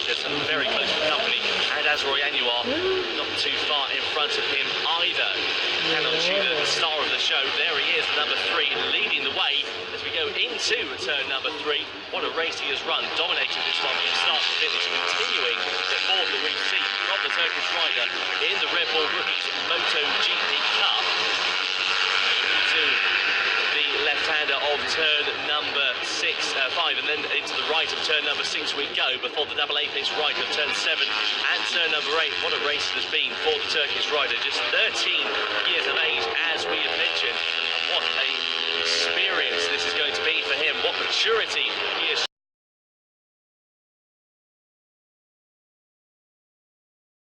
America, some very close company, and as Roy Annuar, not too far in front of him either. Canon Chu, the star of the show, there he is, number 3, leading the way as we go into turn number 3. What a race he has run, dominating this one from start to finish, continuing the form that we've seen from the Turkish rider in the Red Bull Rookies MotoGP Cup. Into the left-hander of turn number 5, and then into the right of turn number 6 we go, before the double apex right of turn 7 and turn number 8. What a race it has been for the Turkish rider, just 13 years of age, as we have mentioned. And what a experience this is going to be for him, what maturity he has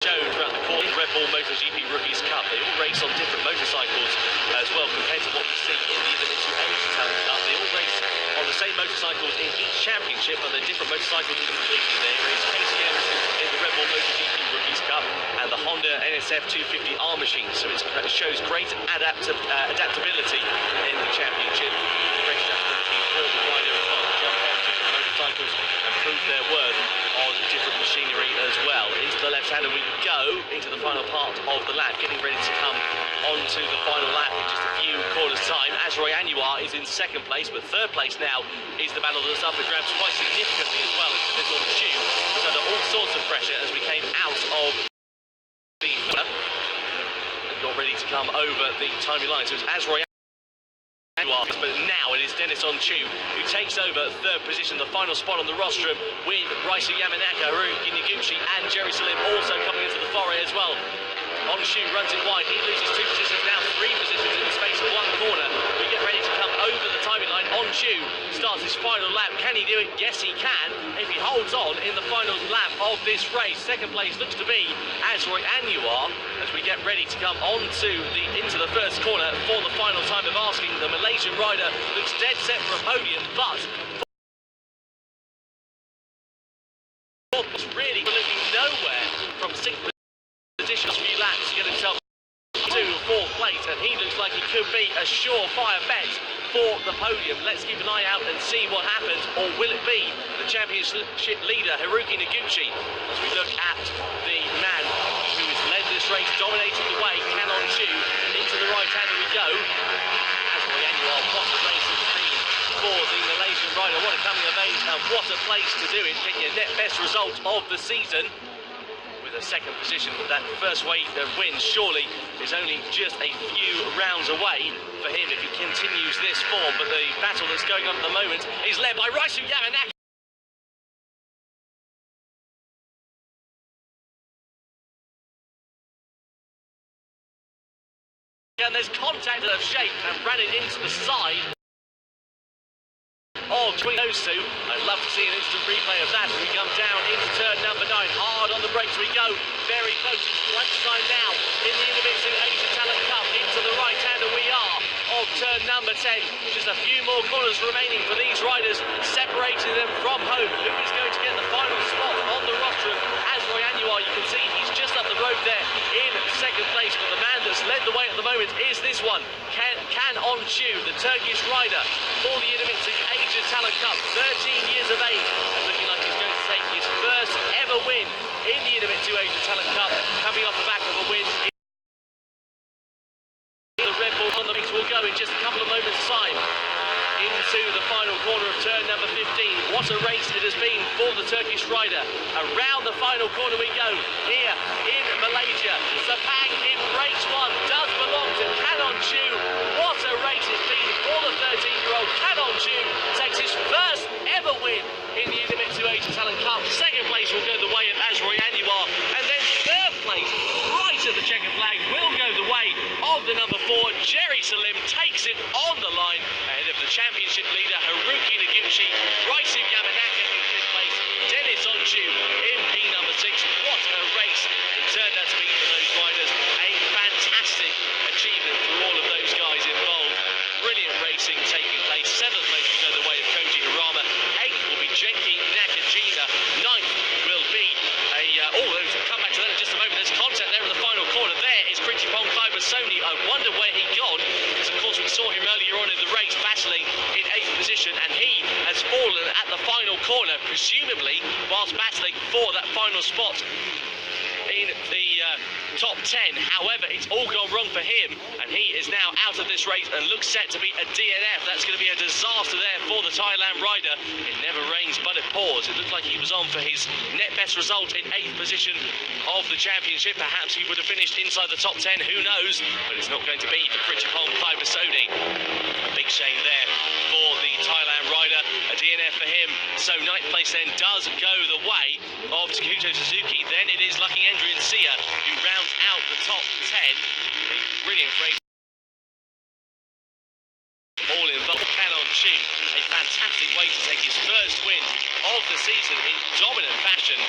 shown throughout the course of the Red Bull MotoGP Rookies Cup. They all race on different motorcycles as well, compared to what we see in the Indonesia Talent Cup. They all race on the same motorcycles in each championship, but they're different motorcycles completely. They race KTMs in the Red Bull MotoGP Rookies Cup and the Honda NSF 250R machine, so it shows great adaptability in the championship. Great adaptability for the rider as well to jump on different motorcycles and prove their worth on different machinery as well. Into the left-hander we go, into the final part of the lap, getting ready to come onto the final lap in just a few corners' time, as Roy Annuar is in second place, but third place now is the battle that's up for grabs quite significantly as well. As this on Chu was under all sorts of pressure as we came out of the and got ready to come over the timing line. So it's as Roy Annuar, but now it is Dennis Onchu who takes over third position, the final spot on the rostrum, with Raisu Yamanaka, Haruki Noguchi and Gerry Salim also coming into the foray as well. Onchu runs it wide, he loses 2 positions, now 3 positions in the space of 1 corner. We get ready to come over the timing line. Onchu starts his final lap. Can he do it? Yes, he can, if he holds on in the final lap of this race. Second place looks to be as Roy Annuar, as we get ready to come into the first corner for the final time of asking. The Malaysian rider looks dead set for a podium, but really looking nowhere from 6th position, a few laps to get himself to 4th place, and he looks like he could be a surefire bet for the podium. Let's keep an eye out and see what happens, or will it be the championship leader Haruki Noguchi, as we look at the man who has led this race, dominating the way, Canon Chu. Into the right-hander we go, as Roy Annuar. What a race it has been for the Malaysian rider, what a coming of age, and what a place to do it, get your net best result of the season. The second position, but that first win surely is only just a few rounds away for him if he continues this form. But the battle that's going on at the moment is led by Raisu Yamanaka. And there's contact of shape and ran it into the side between those two. I'd love to see an instant replay of that as we come down into turn number 9. Hard on the brakes we go, very close. It's crunch time now in the Indonesia Asian Talent Cup. Into the right-hander we are of turn number 10. Just a few more corners remaining for these riders, separating them from home. Who is going to get the final spot on the rostrum? As Roy Annuar, you can see he's just up the road there in second place, but the man that's led the way at the moment is this one, Canon Onchu, the Turkish rider for the Indonesia Asian Talent Cup, 13 years of age, and looking like he's going to take his first ever win in the Indonesia Asian Talent Cup, coming off the back of a win in the Red Bull. On the mix will go in just a couple of moments' time into the final corner of turn number 15. What a race it has been for the Turkish rider. Around the final corner we go here in Malaysia. Sepang in race 1 does belong to Canon Chu. What a race it's been for the 13-year-old. Canon Chu takes his first ever win in the Indonesia Asian Talent Cup. Second place will go the way of Roy Annuar, and then third place, right at the checkered flag, will go the way of the number 4. Gerry Salim takes it on the line ahead of the championship leader Haruki Noguchi. Raisu Yamanaka in 5th place, Dennis Onchu in P number 6. What a race it turned out to be for those riders. A fantastic achievement for all of those guys involved. Brilliant racing taking place. 7th place will go the way of Koji Hirama. 8th will be Genki Nakajima. 9th will be we'll come back to that in just a moment. There's contact there in the final corner. There is Pritchipong Sony. I wonder where he'd gone, because of course we saw him earlier on in the race battling in 8th position position, and he has fallen at the final corner, presumably whilst battling for that final spot in the top 10. However, it's all gone wrong for him, and he is now out of this race and looks set to be a DNF. That's going to be a disaster there for the Thailand rider. It never rains but it pours. It looked like he was on for his net best result in 8th position of the championship. Perhaps he would have finished inside the top 10, who knows, but it's not going to be for Pritchapong Clivesodi. A big shame there for the Thailand rider, a DNF for him. So 9th place then does go the way of Takuto Suzuki. Then it is Lucky Andrew and Sia who rounds out the top 10. A brilliant race. All involved. Canon Chi, a fantastic way to take his first win of the season in dominant fashion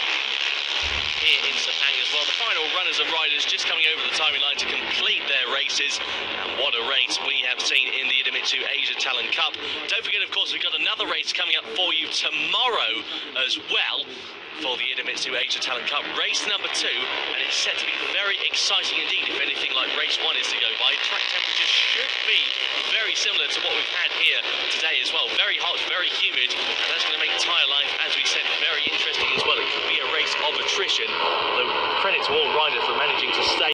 here in Sepang as well. The final runners and riders just coming over the timing line to complete their races, and what a race we have seen in the Idemitsu Asia Talent Cup. Don't forget, of course, we've got another race coming up for you tomorrow as well for the Idemitsu Asia Talent Cup, race number 2, and it's set to be very exciting indeed if anything like race 1 is to go by. Track temperatures should be very similar to what we've had here today as well. Very hot, very humid, and that's going to make tyre life, as we said, very interesting as well. It could be a race of attrition, although credit to all riders for managing to stay